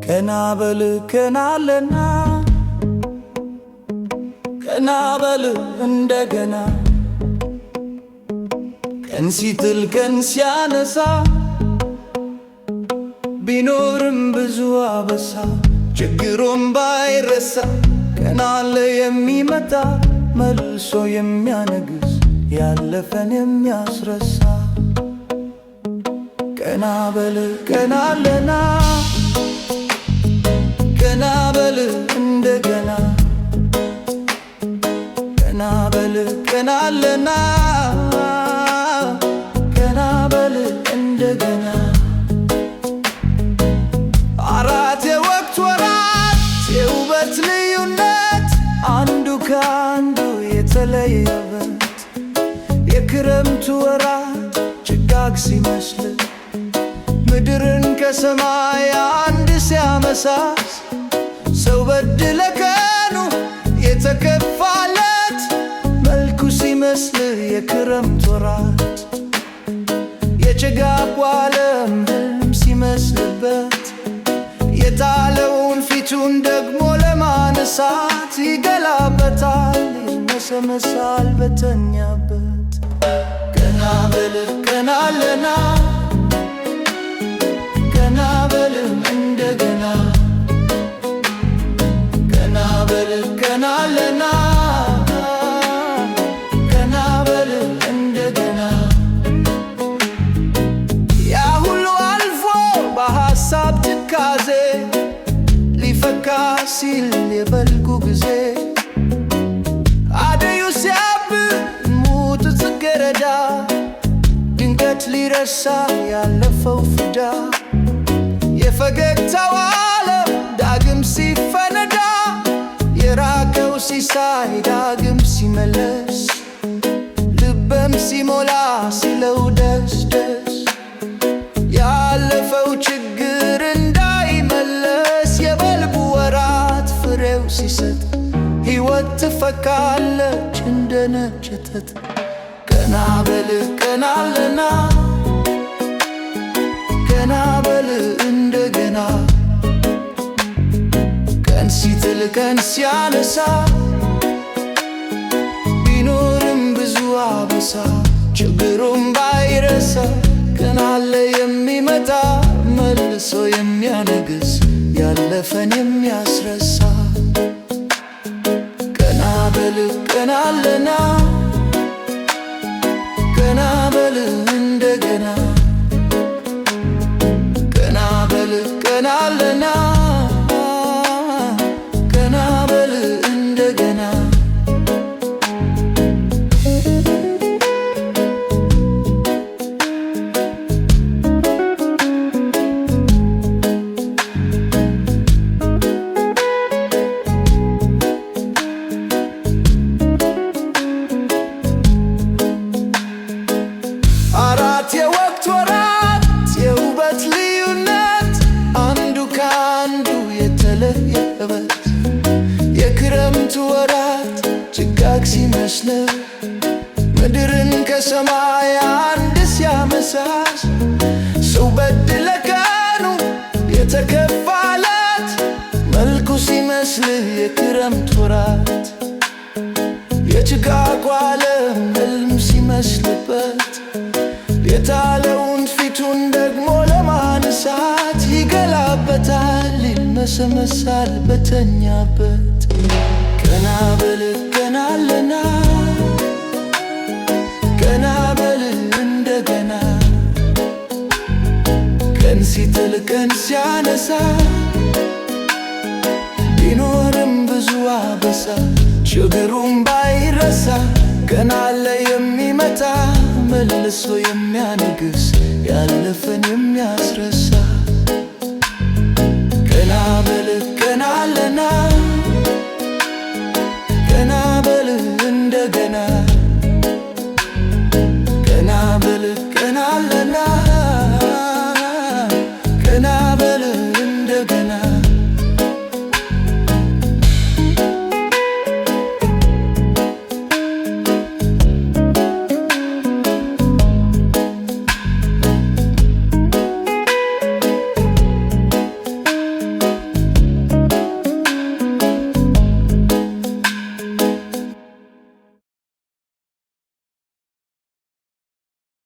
ቀናበል ቀናለና ቀናበል እንደገና ቀን ሲጥል ቀን ሲያነሳ ቢኖርም ብዙ አበሳ ችግሩም ባይረሳ ቀን አለ የሚመጣ መልሶ የሚያነግስ ያለፈን የሚያስረሳ ቀናበል ቀናለና ቀናበል እንደገና ቀናበል ቀናለና ቀናበል እንደገና አራት የወቅት ወራት የውበት ልዩነት አንዱ ከአንዱ የተለየበት የክረምቱ ወራት ጭጋግ ሲመስል ምድርን ከሰማይ አንድ ሲያመሳስ ሰው በድለ ቀኑ የተከፋለት መልኩ ሲመስል የክረምት ወራት የጭጋጉ ዓለም ህልም ሲመስልበት የጣለውን ፊቱን ደግሞ ለማነሳት ይገላበታል ይመሰመሳል በተኛበት ቀናበል ቀናለና ቀናበል እንደገና ቀናበል ቀናለና ቀናበል እንደገና ያ ሁሉ አልፎ በሐሳብ ትካዜ ሊፈካ ሲል የበልጉ ጊዜ አደዩ ሲያብብ ሙት ጽጌረዳ ድንገት ሊረሳ ያለፈው ፍዳ የፈገግታው ዓለም ዳግም ሲፈነዳ የራቀው ሲሳይ ዳግም ሲመለስ ልበም ሲሞላ ሲለው ደስ ደስ ያለፈው ችግር እንዳይመለስ የበልጉ ወራት ፍሬው ሲሰጥ ሕይወት ትፈካለች እንደ ነጭ ወተት ቀናበል ቀናለና ቀናበል እንደገና ቀን ሲጥል ቀን ሲያነሳ ቢኖርም ብዙ አበሳ ችግሩም ባይረሳ ቀን አለ የሚመጣ መልሶ የሚያነግስ ያለፈን የሚያስረሳ ቀናበል ቀናለና ቀናበል እንደገና ቀናበል ቀናለና ቀናበል እንደገና አራት የወቅት ወራት የውበት ልዩነት አንዱ ከአንዱ የተለየበት የክረምቱ ወራት ጭጋግ ሲመስለው ምድርን ከሰማይ አንድ ሲያመሳስ ሰው በድለ ቀኑ የተከፋለት መልኩ ሲመስል የክረምት ወራት የጭጋጉ ዓለም ህልም ሲመስልበት የጣለውን ፊቱን ደግሞ ለማንሳት ይገላበታል ይመሰመሳል በተኛበት ቀናበል ቀናለና ቀናበል እንደገና ቀን ሲጥል ቀን ሲያነሳ ቢኖርም ብዙ አበሳ ችግሩም ባይረሳ ቀን አለ የሚመጣ መልሶ የሚያነግስ ያለፈን የሚያስረሳ